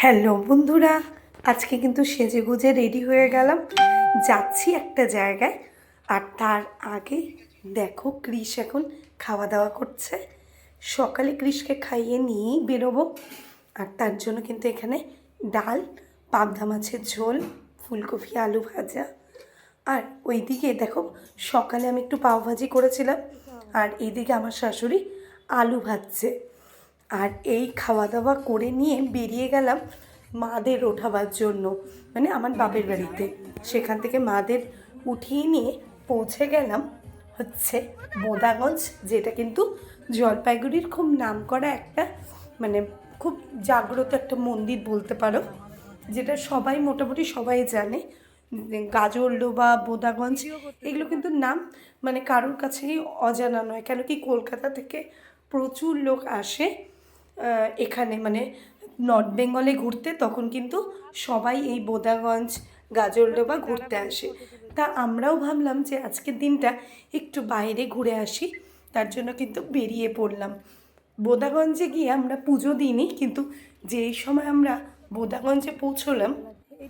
Hello বন্ধুরা, আজকে কিন্তু সেজেগুজে রেডি হয়ে গেলাম, যাচ্ছি একটা জায়গায়। আর তার আগে দেখো কৃষ এখন খাওয়া দাওয়া করছে। সকালে কৃষকে খাইয়ে নিয়েই বেরোবো। আর তার জন্য কিন্তু এখানে ডাল, পাবদা মাছের ঝোল, ফুলকপি আলু ভাজা। আর ওইদিকে দেখো সকালে আমি একটু পাওভাজি করেছিলাম, আর এইদিকে আমার শাশুড়ি আলু ভাজছে। আর এই খাওয়া দাওয়া করে নিয়ে বেরিয়ে গেলাম মাদের ওঠাবার জন্য, মানে আমার বাপের বাড়িতে। সেখান থেকে মাদের উঠিয়ে নিয়ে পৌঁছে গেলাম হচ্ছে বোদাগঞ্জ, যেটা কিন্তু জলপাইগুড়ির খুব নামকরা একটা, মানে খুব জাগ্রত একটা মন্দির বলতে পারো, যেটা সবাই মোটামুটি সবাই জানে। গাজরডোবা, বোদাগঞ্জ এগুলো কিন্তু নাম মানে কারোর কাছেই অজানা নয়। কেন কি কলকাতা থেকে প্রচুর লোক আসে এখানে, মানে নর্থ বেঙ্গলে ঘুরতে, তখন কিন্তু সবাই এই বোদাগঞ্জ, গাজরডোবা ঘুরতে আসে। তা আমরাও ভাবলাম যে আজকের দিনটা একটু বাইরে ঘুরে আসি, তার জন্য কিন্তু বেরিয়ে পড়লাম। বোদাগঞ্জে গিয়ে আমরা পুজো দিইনি, কিন্তু যেই সময় আমরা বোদাগঞ্জে পৌঁছলাম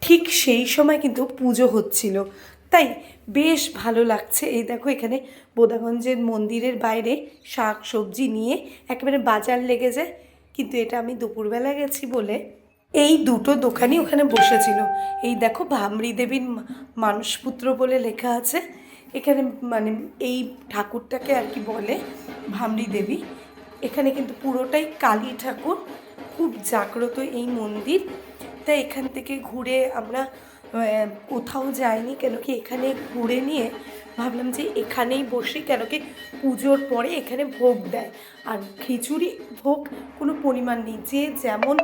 ঠিক সেই সময় কিন্তু পুজো হচ্ছিল, তাই বেশ ভালো লাগছে। এই দেখো এখানে বোদাগঞ্জের মন্দিরের বাইরে শাক সবজি নিয়ে একেবারে বাজার লেগে যায়, কিন্তু এটা আমি দুপুরবেলা গেছি বলে এই দুটো দোকানই ওখানে বসেছিল। এই দেখো ভামরি দেবীর মানসপুত্র বলে লেখা আছে এখানে, মানে এই ঠাকুরটাকে আর কি বলে ভামরি দেবী। এখানে কিন্তু পুরোটাই কালী ঠাকুর, খুব জাগ্রত এই মন্দির। তাই এখান থেকে ঘুরে আমরা কোথাও যাইনি, কেন কি এখানে ঘুরে নিয়ে ভাবলাম যে এখানেই বসি, কেন কি পুজোর পরে এখানে ভোগ দেয়। আর খিচুড়ি ভোগ কোনো পরিমাণ নেই, যে যেমন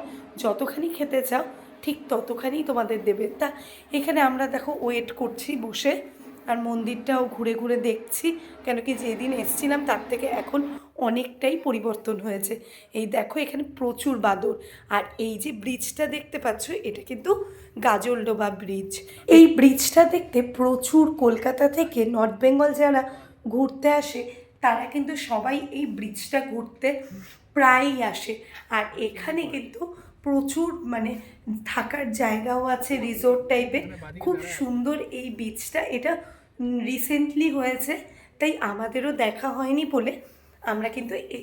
যতখানি খেতে চাও ঠিক ততখানি তোমাদের দেবে। তা এখানে আমরা দেখো ওয়েট করছি বসে, আর মন্দিরটাও ঘুরে ঘুরে দেখছি, কেন কি যেদিন এসছিলাম তার থেকে এখন অনেকটাই পরিবর্তন হয়েছে। এই দেখো এখানে প্রচুর বাদর। আর এই যে ব্রিজটা দেখতে পাচ্ছ, এটা কিন্তু গাজলডোবা ব্রিজ। এই ব্রিজটা দেখতে প্রচুর কলকাতা থেকে নর্থ বেঙ্গল যারা ঘুরতে আসে তারা কিন্তু সবাই এই ব্রিজটা ঘুরতে প্রায়ই আসে। আর এখানে কিন্তু প্রচুর মানে থাকার জায়গাও আছে, রিসোর্ট টাইপের, খুব সুন্দর এই বিচটা। এটা রিসেন্টলি হয়েছে, তাই আমাদেরও দেখা হয়নি বলে আমরা কিন্তু এই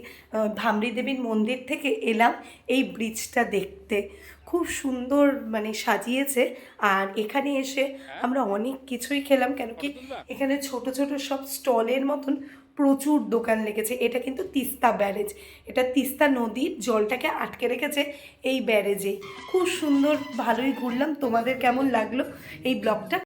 ভামরি দেবীর মন্দির থেকে এলাম এই ব্রিজটা দেখতে। খুব সুন্দর মানে সাজিয়েছে। আর এখানে এসে আমরা অনেক কিছুই খেলাম, কেন কি এখানে ছোট ছোট সব স্টলের মতন প্রচুর দোকান লেগেছে। এটা কিন্তু তিস্তা ব্যারেজ, এটা তিস্তা নদীর জলটাকে আটকে রেখেছে এই ব্যারেজে। খুব সুন্দর, ভালোই ঘুরলাম। তোমাদের কেমন লাগলো এই ব্লগটা?